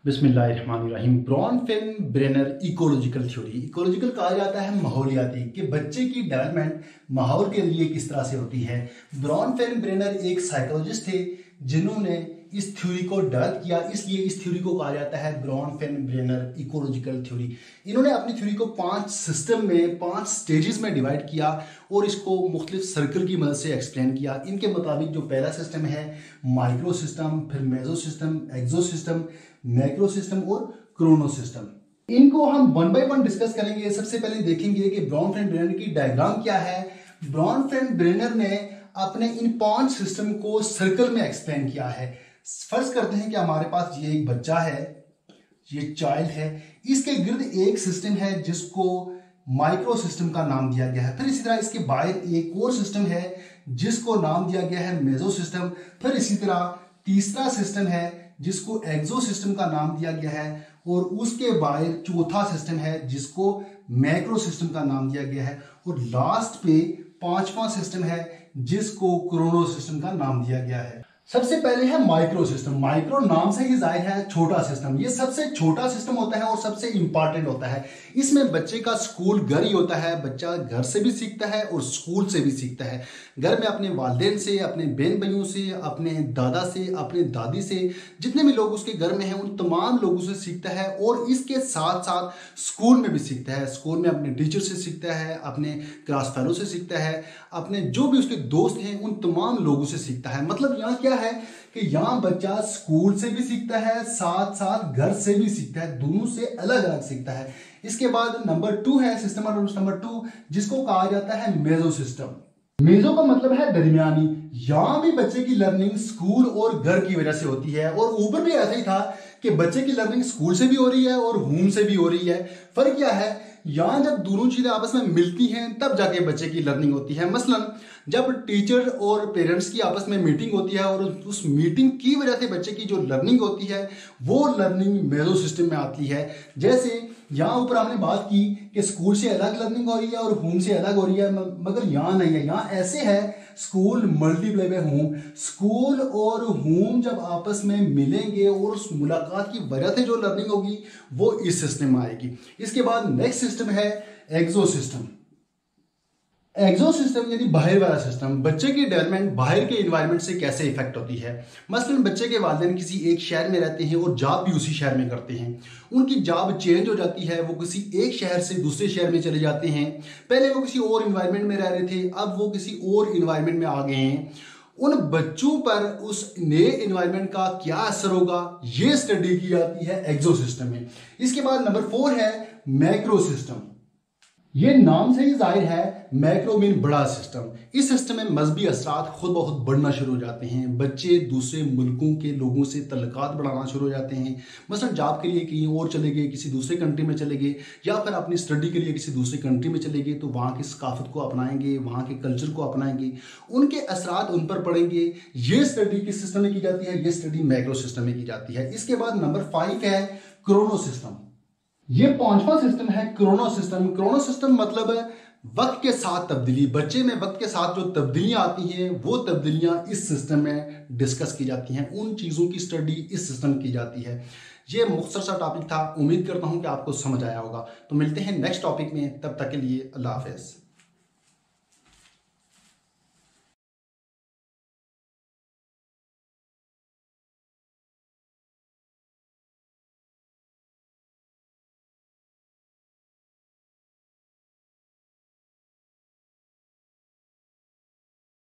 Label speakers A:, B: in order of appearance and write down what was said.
A: बिस्मिल्लाहिर्रहमानिर्रहीम। ब्रॉनफेन brainer ecological theory. Ecological कहा जाता है माहौलियाती, कि बच्चे की डेवलपमेंट माहौल के लिए किस तरह से होती है। ब्रॉनफेन ब्रेनर एक साइकोलॉजिस्ट थे जिन्होंने इस थ्योरी को डेवलप किया, इसलिए इस थ्योरी को कहा जाता है ब्रॉनफेन ब्रेनर इकोलॉजिकल थ्योरी। इन्होंने अपनी थ्योरी को 5 सिस्टम में 5 स्टेजेस में डिवाइड किया और इसको मुख्तलिफ सर्कल की मदद से एक्सप्लेन किया। इनके मुताबिक जो पहला सिस्टम है माइक्रो सिस्टम, फिर मेजो सिस्टम, एक्सो सिस्टम, मैक्रो सिस्टम और क्रोनो सिस्टम। इनको हम वन बाय वन डिस्कस करेंगे। सबसे पहले देखेंगे कि ब्रॉनफेन ब्रेनर की डायग्राम क्या है। ब्रॉनफेन ब्रेनर ने अपने इन 5 सिस्टम को सर्कल में एक्सप्लेन किया है। फर्ज करते हैं कि हमारे पास ये एक बच्चा है, ये चाइल्ड है, इसके गिर्द एक सिस्टम है जिसको माइक्रो सिस्टम का नाम दिया गया है। फिर इसी तरह इसके बाहर एक और सिस्टम है जिसको नाम दिया गया है मेजो सिस्टम। फिर इसी तरह तीसरा सिस्टम है जिसको एक्सो सिस्टम का नाम दिया गया है और उसके बाहर चौथा सिस्टम है जिसको मैक्रो सिस्टम का नाम दिया गया है और लास्ट पे 5वां सिस्टम है जिसको क्रोनो सिस्टम का नाम दिया गया है। सबसे पहले है माइक्रो सिस्टम। माइक्रो नाम से ही जाहिर है छोटा सिस्टम। ये सबसे छोटा सिस्टम होता है और सबसे इंपॉर्टेंट होता है। इसमें बच्चे का स्कूल घर ही होता है। बच्चा घर से भी सीखता है और स्कूल से भी सीखता है। घर में अपने वालिदैन से, अपने बहन भाइयों से, अपने दादा से, अपने दादी से, जितने भी लोग उसके घर में हैं उन तमाम लोगों से सीखता है और इसके साथ साथ स्कूल में भी सीखता है। स्कूल में अपने टीचर से सीखता है, अपने क्लास फेलो से सीखता है, अपने जो भी उसके दोस्त हैं उन तमाम लोगों से सीखता है। मतलब यहाँ क्या है कि यहाँ बच्चा स्कूल से भी सीखता है, साथ साथ घर से भी सीखता है, दोनों से अलग अलग सीखता है। इसके बाद नंबर 2 है सिस्टम नंबर 2 जिसको कहा जाता है मेजो सिस्टम। मेजो का मतलब है दरमियानी। यहां भी बच्चे की लर्निंग स्कूल और घर की वजह से होती है और ऊपर भी ऐसा ही था कि बच्चे की लर्निंग स्कूल से भी हो रही है और होम से भी हो रही है। फर्क क्या है, यहां जब दोनों चीजें आपस में मिलती हैं तब जाके बच्चे की लर्निंग होती है। मसलन जब टीचर और पेरेंट्स की आपस में मीटिंग होती है और उस मीटिंग की वजह से बच्चे की जो लर्निंग होती है वो लर्निंग मेजो सिस्टम में आती है। जैसे यहाँ ऊपर हमने बात की कि स्कूल से अलग लर्निंग हो रही है और होम से अलग हो रही है, मगर यहाँ नहीं है। यहाँ ऐसे है school multiply by home. School और होम जब आपस में मिलेंगे और उस मुलाकात की वजह से जो लर्निंग होगी वो इस सिस्टम में आएगी। इसके बाद नेक्स्ट सिस्टम है एक्सो सिस्टम। एक्सो सिस्टम यानी बाहर वाला सिस्टम। बच्चे की डेवलपमेंट बाहर के इन्वायरमेंट से कैसे इफेक्ट होती है। मसलन बच्चे के वालिदैन किसी एक शहर में रहते हैं और जॉब भी उसी शहर में करते हैं। उनकी जॉब चेंज हो जाती है, वो किसी एक शहर से दूसरे शहर में चले जाते हैं। पहले वो किसी और इन्वायरमेंट में रह रहे थे, अब वो किसी और इन्वायरमेंट में आ गए हैं। उन बच्चों पर उस नए इन्वायरमेंट का क्या असर होगा ये स्टडी की जाती है एक्सो सिस्टम में। इसके बाद नंबर 4 है मैक्रो सिस्टम। ये नाम से ही जाहिर है, मैक्रो मीन बड़ा सिस्टम। इस सिस्टम में मजहबी असरात खुद ब खुद बढ़ना शुरू हो जाते हैं। बच्चे दूसरे मुल्कों के लोगों से तल्लुकात बढ़ाना शुरू हो जाते हैं। मसलन जॉब के लिए कहीं और चले गए, किसी दूसरे कंट्री में चले गए, या फिर अपनी स्टडी के लिए किसी दूसरे कंट्री में चले गए तो वहाँ की सकाफत को अपनाएंगे, वहाँ के कल्चर को अपनाएंगे, उनके असरात उन पर पड़ेंगे। ये स्टडी किस सिस्टम में की जाती है, ये स्टडी मैक्रो सिस्टम में की जाती है। इसके बाद नंबर 5 है क्रोनो सिस्टम। ये 5वां सिस्टम है क्रोनो सिस्टम। क्रोनो सिस्टम मतलब वक्त के साथ तब्दीली। बच्चे में वक्त के साथ जो तब्दीलियां आती हैं वो तब्दीलियां इस सिस्टम में डिस्कस की जाती हैं। उन चीज़ों की स्टडी इस सिस्टम की जाती है। ये मुख्तसर सा टॉपिक था। उम्मीद करता हूं कि आपको समझ आया होगा। तो मिलते हैं नेक्स्ट टॉपिक में, तब तक के लिए अल्लाह हाफ़िज़।